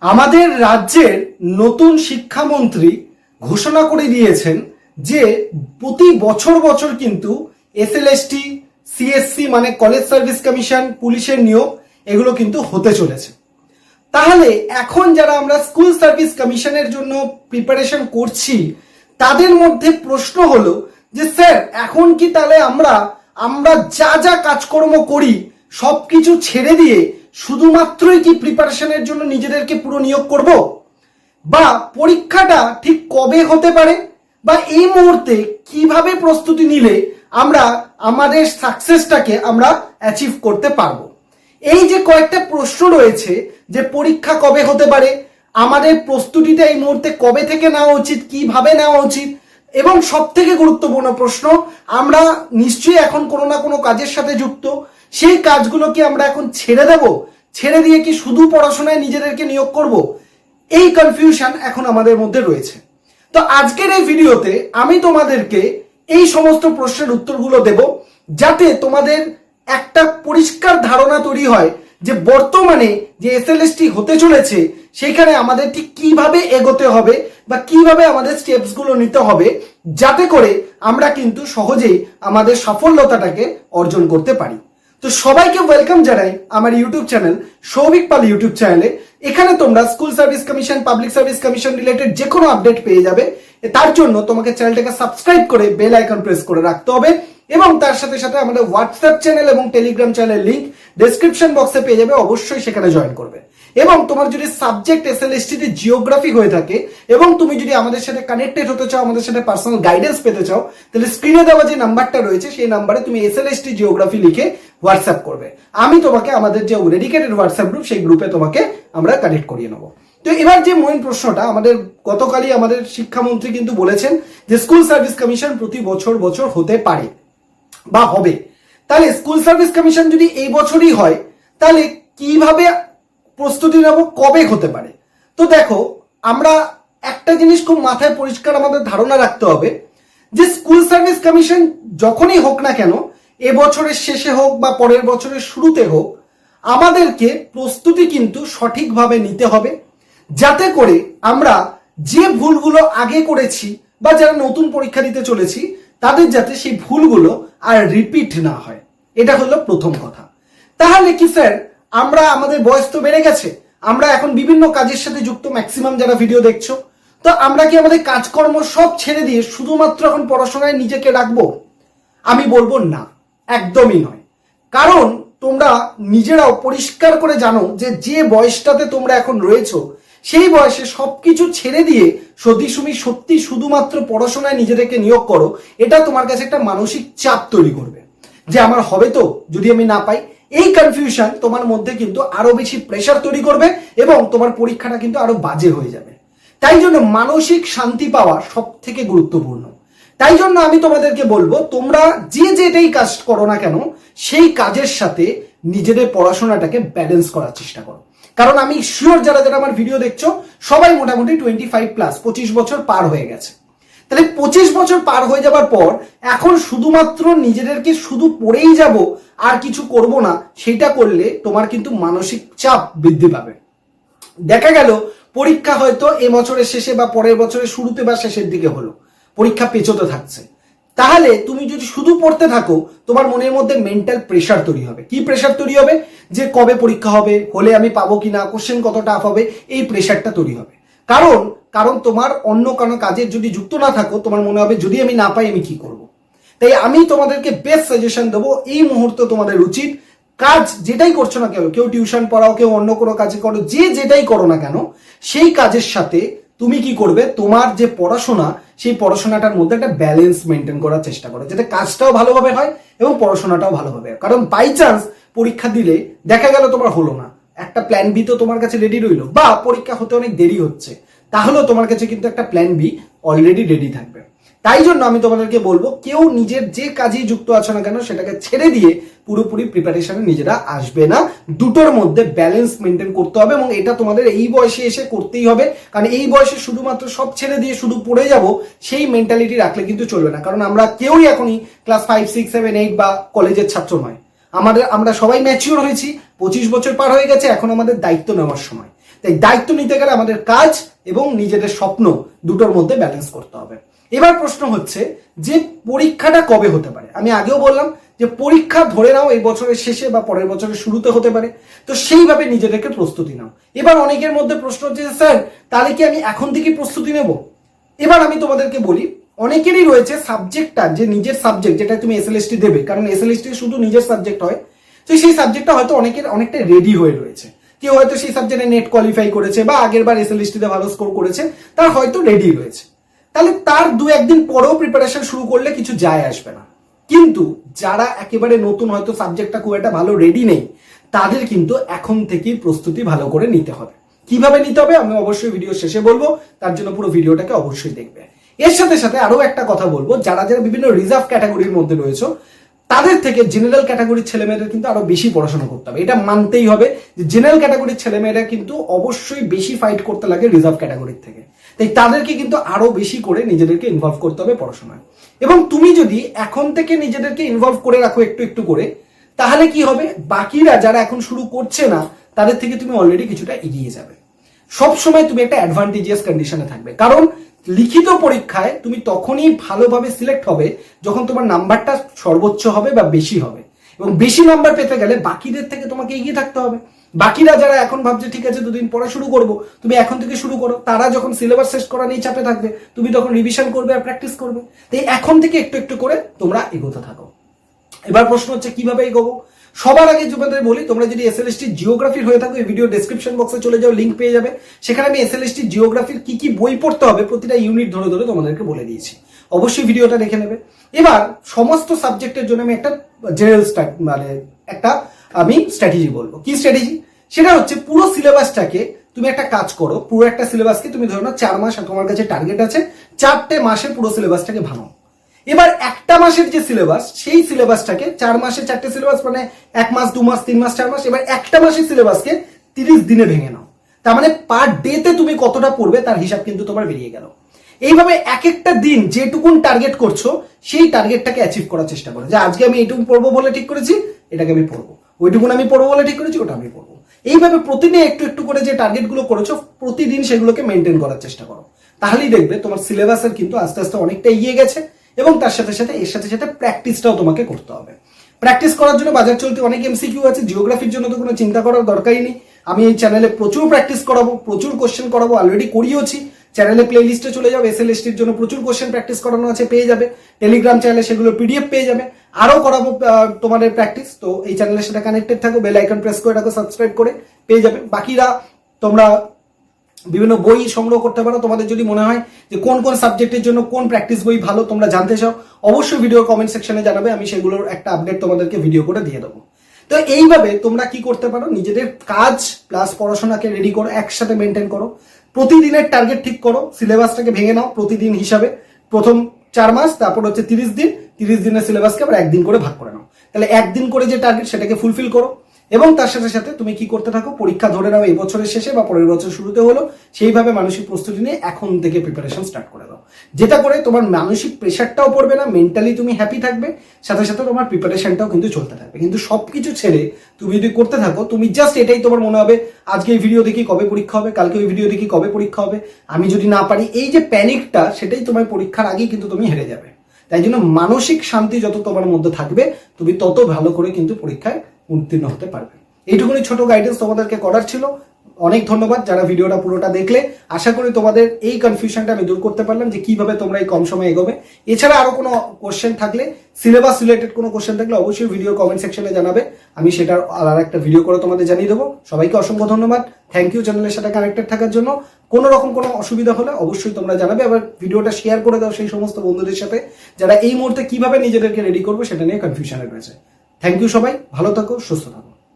আমাদের রাজ্যের নতুন শিক্ষামন্ত্রী ঘোষণা করে দিয়েছেন যে প্রতি বছর বছর কিন্তু এসএলএসটি, সিএসসি মানে কলেজ সার্ভিস কমিশন, পুলিশের নিয়োগ এগুলো কিন্তু হতে চলেছে। তাহলে এখন যারা আমরা স্কুল সার্ভিস কমিশনের জন্য প্রিপারেশন করছি তাদের মধ্যে প্রশ্ন হলো যে স্যার এখন কি তাহলে আমরা যা যা কাজকর্ম করি সবকিছু ছেড়ে দিয়ে শুধুমাত্রই কি প্রিপারেশনের জন্য নিজেদেরকে পুরো নিয়োগ করব, বা পরীক্ষাটা ঠিক কবে হতে পারে, বা এই মুহূর্তে কিভাবে প্রস্তুতি নিলে আমরা আমাদের সাকসেসটাকে আমরা অ্যাচিভ করতে পারবো। এই যে কয়েকটা প্রশ্ন রয়েছে যে পরীক্ষা কবে হতে পারে, আমাদের প্রস্তুতিটা এই মুহূর্তে কবে থেকে নেওয়া উচিত, কিভাবে নেওয়া উচিত, এবং সব থেকে গুরুত্বপূর্ণ প্রশ্ন, আমরা নিশ্চয়ই এখন কোনো না কোনো কাজের সাথে যুক্ত, সেই কাজগুলো কি আমরা এখন ছেড়ে দেব, ছেড়ে দিয়ে কি শুধু পড়াশোনায় নিজেদেরকে নিয়োগ করব? এই কনফিউশন এখন আমাদের মধ্যে রয়েছে। তো আজকের এই ভিডিওতে আমি তোমাদেরকে এই সমস্ত প্রশ্নের উত্তরগুলো দেব, যাতে তোমাদের একটা পরিষ্কার ধারণা তৈরি হয় যে বর্তমানে যে এসএলএসটি হতে চলেছে সেখানে আমাদের ঠিক কিভাবে এগোতে হবে বা কিভাবে আমাদের স্টেপসগুলো নিতে হবে, যাতে করে আমরা কিন্তু সহজেই আমাদের সফলতাটাকে অর্জন করতে পারি। তো সবাইকে ওয়েলকাম জানাই আমার ইউটিউব চ্যানেল সৌভিক পাল ইউটিউব চ্যানেলে। এখানে তোমরা school service commission, public service commission related যে কোনো আপডেট পেয়ে যাবে। তার জন্য তোমাকে চ্যানেলটাকে সাবস্ক্রাইব করে বেল আইকন প্রেস করে রাখতে হবে, এবং তার সাথে সাথে আমাদের হোয়াটসঅ্যাপ চ্যানেল এবং টেলিগ্রাম চ্যানেলের লিংক ডেসক্রিপশন বক্সে পেয়ে যাবে, অবশ্যই সেখানে জয়েন করবে। এবং তোমার যদি সাবজেক্ট এসএলএসটি তে জিওগ্রাফি হয়ে থাকে এবং তুমি যদি আমাদের সাথে কানেক্টেড হতে চাও, আমাদের সাথে পার্সোনাল গাইডেন্স পেতে চাও, তাহলে স্ক্রিনে দেওয়া যে নাম্বারটা রয়েছে সেই নাম্বারে তুমি এসএলএসটি জিওগ্রাফি লিখে হোয়াটসঅ্যাপ করবে। আমি তোমাকে আমাদের যে ডেডিকেটেড হোয়াটসঅ্যাপ গ্রুপ সেই গ্রুপে তোমাকে আমরা কানেক্ট করিয়ে নেবো। তো এবার যে মেইন প্রশ্নটা, আমাদের গতকালই আমাদের শিক্ষামন্ত্রী কিন্তু বলেছেন যে স্কুল সার্ভিস কমিশন প্রতি বছর বছর হতে পারে বা হবে। তাহলে স্কুল সার্ভিস কমিশন যদি এই বছরই হয় তাহলে কিভাবে প্রস্তুতি নেব, কবে হতে পারে? তো দেখো, আমরা একটা জিনিস খুব মাথায় পরিষ্কার আমাদের ধারণা রাখতে হবে যে স্কুল সার্ভিস কমিশন যখনই হোক না কেন, এবছরের শেষে হোক বা পরের বছরের শুরুতে হোক, আমাদেরকে প্রস্তুতি কিন্তু সঠিকভাবে নিতে হবে, যাতে করে আমরা যে ভুলগুলো আগে করেছি বা যারা নতুন পরীক্ষা দিতে চলেছি তাদের যাতে সেই ভুলগুলো আর রিপিট না হয়। এটা হলো প্রথম কথা। তাহলে কি স্যার, আমরা আমাদের বয়স তো বেড়ে গেছে, আমরা এখন বিভিন্ন কাজের সাথে যুক্ত, ম্যাক্সিমাম যারা ভিডিও দেখছো, তো আমরা কি আমাদের কাজকর্ম সব ছেড়ে দিয়ে শুধুমাত্র এখন পড়াশোনায় নিজেকে রাখবো? আমি বলবো না, একদমই নয়। কারণ তোমরা নিজেরাও পরিষ্কার করে জানো যে যে বয়সটাতে তোমরা এখন রয়েছো সেই বয়সে সবকিছু ছেড়ে দিয়ে যদি তুমি সত্যি শুধুমাত্র পড়াশোনায় নিজেদেরকে নিয়োগ করো, এটা তোমার কাছে একটা মানসিক চাপ তৈরি করবে যে আমার হবে তো যদি আমি না পাই। এই কনফিউশন তোমার মধ্যে কিন্তু আরো বেশি প্রেশার তৈরি করবে এবং তোমার পরীক্ষাটা কিন্তু আরো বাজে হয়ে যাবে। তাই জন্য মানসিক শান্তি পাওয়া সব থেকে গুরুত্বপূর্ণ। তাই জন্য আমি তোমাদেরকে বলবো, তোমরা যে যেটাই কাজ করো না কেন সেই কাজের সাথে নিজেদের পড়াশোনাটাকে ব্যালেন্স করার চেষ্টা করো। কারণ আমি শিওর যারা যারা আমার ভিডিও দেখছো সবাই মোটামুটি 25+, 25 বছর পার হয়ে গেছে। তাহলে 25 বছর পার হয়ে যাবার পর এখন শুধুমাত্র নিজেদেরকে শুধু পড়েই যাব আর কিছু করব না, সেটা করলে তোমার কিন্তু মানসিক চাপ বৃদ্ধি পাবে। দেখা গেল পরীক্ষা হয়তো এ বছরের শেষে বা পরের বছরের শুরুতে বা শেষের দিকে হলো, পরীক্ষা পেছোতে থাকছে, তাহলে তুমি যদি শুধু পড়তে থাকো তোমার মনের মধ্যে মেন্টাল প্রেশার তৈরি হবে। কি প্রেশার তৈরি হবে? যে কবে পরীক্ষা হবে, হলে আমি পাবো কিনা, কোশ্চেন কত টাফ হবে, এই প্রেশারটা তৈরি হবে। কারণ তোমার অন্য কোনো কাজের যদি যুক্ত না থাকো, তোমার মনে হবে যদি আমি না পাই আমি কি করব। তাই আমি তোমাদেরকে বেস্ট সাজেশন দেবো, এই মুহূর্তে তোমাদের উচিত কাজ যেটাই করছো না কেন, কেউ টিউশন পড়াও, কেউ অন্য কোনো কাজে করো, যে যেটাই করো না কেন সেই কাজের সাথে তুমি কি করবে, তোমার যে পড়াশোনা সেই পড়াশোনাটার মধ্যে একটা ব্যালেন্স মেনটেন করার চেষ্টা করো, যাতে কাজটাও ভালোভাবে হয় এবং পড়াশোনাটাও ভালোভাবে হয়। কারণ বাই চান্স পরীক্ষা দিলে দেখা গেল তোমার হলো না, একটা প্ল্যান বি তো তোমার কাছে রেডি রইলো, বা পরীক্ষা হতে অনেক দেরি হচ্ছে, তাহলেও তোমার কাছে কিন্তু একটা প্ল্যান বি অলরেডি রেডি থাকবে। তাই জন্য আমি তোমাদেরকে বলবো, কেউ নিজের যে কাজেই যুক্ত আছো না কেন সেটাকে ছেড়ে দিয়ে পুরোপুরি প্রিপারেশনে নিজেরা আসবে না। দুটোর মধ্যে ব্যালেন্স মেনটেন করতে হবে, এবং এটা তোমাদের এই বয়সে এসে করতেই হবে। কারণ এই বয়সে শুধুমাত্র সব ছেড়ে দিয়ে শুধু পড়ে যাব সেই মেন্টালিটি রাখলে কিন্তু চলবে না। কারণ আমরা কেউই এখনই ক্লাস 5, 6, 7, 8 বা কলেজের ছাত্র নয়। আমরা সবাই ম্যাচিওর হয়েছি, 25 বছর পার হয়ে গেছে, এখন আমাদের দায়িত্ব নেওয়ার সময়। তাই দায়িত্ব নিতে গেলে আমাদের কাজ এবং নিজেদের স্বপ্ন দুটোর মধ্যে ব্যালেন্স করতে হবে। এবার প্রশ্ন হচ্ছে যে পরীক্ষাটা কবে হতে পারে। আমি আগেও বললাম যে পরীক্ষা ধরে নাও এই বছরের শেষে বা পরের বছরের শুরুতে হতে পারে, তো সেইভাবে নিজেদেরকে প্রস্তুতি নাও। এবার অনেকের মধ্যে প্রশ্ন হচ্ছে স্যার তাহলে কি আমি এখন থেকে প্রস্তুতি নেব? এবার আমি তোমাদেরকে বলি, অনেকেরই রয়েছে সাবজেক্টটা, যে নিজের সাবজেক্ট যেটা তুমি এসএলএসটি দেবে, কারণ এসএলএসটি শুধু নিজের সাবজেক্ট হয়, তো সেই সাবজেক্টটা হয়তো অনেকের অনেকটা রেডি হয়ে রয়েছে। কেউ হয়তো সেই সাবজেক্টে নেট কোয়ালিফাই করেছে বা আগের বার এসএলএসটিতে ভালো স্কোর করেছে, তার হয়তো রেডি রয়েছে। তাহলে তার 2-1 দিন পরেও প্রিপারেশন শুরু করলে কিছু যায় আসবে না। কিন্তু যারা একেবারে নতুন, হয়তো সাবজেক্টটা খুব একটা ভালো রেডি নেই, তাদের কিন্তু এখন থেকেই প্রস্তুতি ভালো করে নিতে হবে। কিভাবে নিতে হবে আমি অবশ্যই ভিডিও শেষে বলবো, তার জন্য পুরো ভিডিওটাকে অবশ্যই দেখবে। এর সাথে সাথে আরো একটা কথা বলবো, যারা যারা বিভিন্ন রিজার্ভ ক্যাটাগরির মধ্যে রয়েছে তাদের থেকে জেনারেল ক্যাটাগরির ছেলেমেয়েদের কিন্তু আরো বেশি পড়াশোনা করতে হবে। এটা মানতেই হবে যে জেনারেল ক্যাটাগরির ছেলেমেয়েরা কিন্তু অবশ্যই বেশি ফাইট করতে লাগে রিজার্ভ ক্যাটাগরির থেকে। তাই তাদেরকে কিন্তু আরো বেশি করে নিজেদেরকে ইনভলভ করতে হবে পড়াশোনায়। এবং তুমি যদি এখন থেকে নিজেদেরকে ইনভলভ করে রাখো একটু একটু করে, তাহলে কি হবে, বাকিরা যারা এখন শুরু করছে না তাদের থেকে তুমি অলরেডি কিছুটা এগিয়ে যাবে। সবসময় তুমি একটা অ্যাডভান্টেজিয়াস কন্ডিশনে থাকবে, কারণ লিখিত পরীক্ষায় তুমি তখনই ভালোভাবে সিলেক্ট হবে যখন তোমার নাম্বারটা সর্বোচ্চ হবে বা বেশি হবে। এবং বেশি নাম্বার পেতে গেলে বাকিদের থেকে তোমাকে এগিয়ে থাকতে হবে। বাকিরা যারা এখন ভাবছে ঠিক আছে 2 দিন পরে শুরু করবো, তুমি এখন থেকে শুরু করো, তারা যখন সিলেবাস শেষ করা নিয়ে চাপে থাকবে, তুমি তখন রিভিশন করবে আর প্র্যাকটিস করবে। তাই এখন থেকে একটু একটু করে তোমরা এগোতে থাকো। এবার প্রশ্ন হচ্ছে কিভাবে এগোবো। সবার আগে তোমাদের বলি, তোমরা যদি এসএলএসটি জিওগ্রাফির হয়ে থাকো, এই ভিডিও ডেসক্রিপশন বক্সে চলে যাও, লিংক পেয়ে যাবে। সেখানে আমি এসএলএসটি জিওগ্রাফির কি কি বই পড়তে হবে প্রতিটা ইউনিট ধরে ধরে তোমাদেরকে বলে দিয়েছি, অবশ্যই ভিডিওটা দেখে নেবে। এবার সমস্ত সাবজেক্টের জন্য আমি একটা জেনারেল আমি স্ট্র্যাটেজি বলবো। কি স্ট্র্যাটেজি? সেটা হচ্ছে পুরো সিলেবাসটাকে তুমি একটা কাজ করো, পুরো একটা সিলেবাসকে তুমি ধরো না 4 মাস তোমার কাছে টার্গেট আছে, 4টে মাসে পুরো সিলেবাসটাকে ভাঙো। এবার একটা মাসের যে সিলেবাস, সেই সিলেবাসটাকে 4 মাসে 4টে সিলেবাস, মানে 1 মাস 2 মাস 3 মাস 4 মাস, এবার একটা মাসের সিলেবাসকে 30 দিনে ভেঙে নাও। তার মানে পার ডেতে তুমি কতটা পড়বে তার হিসাব কিন্তু তোমার বেরিয়ে গেল। এইভাবে এক একটা দিন যেটুকুন টার্গেট করছো সেই টার্গেটটাকে অ্যাচিভ করার চেষ্টা করো, যে আজকে আমি এইটুকু পড়বো বলে ঠিক করেছি, এটাকে আমি পড়বো, ওইটুকুন আমি পড়বো বলে ঠিক করেছি, ওটা আমি পড়বো। এইভাবে প্রতিদিন একটু একটু করে যে টার্গেটগুলো করেছো প্রতিদিন সেগুলোকে মেনটেন করার চেষ্টা করো। তাহলেই দেখবে তোমার সিলেবাসের কিন্তু আস্তে আস্তে অনেকটা এগিয়ে গেছে। এবং তার সাথে সাথে এর সাথে সাথে প্র্যাকটিসটাও তোমাকে করতে হবে। প্র্যাকটিস করার জন্য বাজার চলতে অনেক এমসিকিউ আছে, জিওগ্রাফির জন্য তো কোনো চিন্তা করার দরকারই নেই। আমি এই চ্যানেলে প্রচুর প্র্যাকটিস করাবো, প্রচুর কোশ্চেন করাবো, অলরেডি করিয়েছি। চ্যানেলে প্লে লিস্টে চলে যাও, এসএলএসটির জন্য প্রচুর কোশ্চেন প্র্যাকটিস করানো আছে, পেয়ে যাবে। টেলিগ্রাম চ্যানেলে সেগুলো পিডিএফ পেয়ে যাবে। আরো করাবো তোমাদের প্র্যাকটিস। তো এই চ্যানেলের সাথে কানেক্টেড থাকো, বেল আইকন প্রেস করে রাখো, সাবস্ক্রাইব করে পেয়ে যাবে। বাকিরা তোমরা বিভিন্ন বই সংগ্রহ করতে পারো। তোমাদের যদি মনে হয় যে কোন কোন সাবজেক্টের জন্য কোন প্র্যাকটিস বই ভালো তোমরা জানতে চাও, অবশ্যই ভিডিও কমেন্ট সেকশনে জানাবে, আমি সেগুলোর একটা আপডেট তোমাদেরকে ভিডিও করে দিয়ে দেবো। তো এইভাবে তোমরা কি করতে পারো, নিজেদের কাজ প্লাস পড়াশোনাকে রেডি করো, একসাথে মেনটেন করো। প্রতিদিনের টার্গেট ঠিক করো, সিলেবাসটাকে ভেঙে নাও প্রতিদিন হিসাবে। প্রথম 4 মাস, তারপর হচ্ছে 30 দিন, 30 দিনের সিলেবাসকে আবার 1 দিন করে ভাগ করে নাও। তাহলে 1 দিন করে যে টার্গেট সেটাকে ফুলফিল করো। এবং তার সাথে সাথে তুমি কি করতে থাকো, পরীক্ষা ধরে নাও এই বছরের শেষে বা পরের বছর শুরুতে হলো, সেইভাবে মানসিক প্রস্তুতি নিয়ে এখন থেকে প্রিপারেশন স্টার্ট করে দাও। যেটা করে তোমার মানসিক প্রেশারটাও পড়বে না, মেন্টালি তুমি হ্যাপি থাকবে, সাথে সাথে তোমার প্রিপারেশনটাও কিন্তু চলতে থাকবে। কিন্তু সবকিছু ছেড়ে তুমি যদি করতে থাকো, তুমি জাস্ট এটাই তোমার মনে হবে আজকে এই ভিডিও দেখি কবে পরীক্ষা হবে, কালকে ওই ভিডিও দেখি কবে পরীক্ষা হবে, আমি যদি না পারি, এই যে প্যানিকটা, সেটাই তোমার পরীক্ষার আগেই কিন্তু তুমি হেরে যাবে। তাই জন্য মানসিক শান্তি যত তোমার মধ্যে থাকবে, তুমি তত ভালো করে কিন্তু পরীক্ষায় উত্তীর্ণ হতে পারবে। এইটুকুনি ছোট গাইডেন্স তোমাদেরকে করার ছিল। অনেক ধন্যবাদ যারা ভিডিওটা পুরোটা দেখলে। আশা করি তোমাদের এই কনফিউশনটা আমি দূর করতে পারলাম যে কিভাবে তোমরা এই কম সময়ে এগোবে। এছাড়া আরো কোনো কোশ্চেন থাকলে, সিলেবাস রিলেটেড কোনো কোশ্চেন থাকলে অবশ্যই ভিডিও কমেন্ট সেকশনে জানাবে, আমি সেটার আর একটা ভিডিও করে তোমাদের জানিয়ে দেবো। সবাইকে অসংখ্য ধন্যবাদ, থ্যাংক ইউ চ্যানেলের সাথে কানেক্টেড থাকার জন্য। কোনো রকম কোনো অসুবিধা হলে অবশ্যই তোমরা জানাবে। আবার ভিডিওটা শেয়ার করে দাও সেই সমস্ত বন্ধুদের সাথে যারা এই মুহূর্তে কিভাবে নিজেদেরকে রেডি করবে সেটা নিয়ে কনফিউশনে রয়েছে। থ্যাংক ইউ সবাই, ভালো থাকো, সুস্থ থাকো।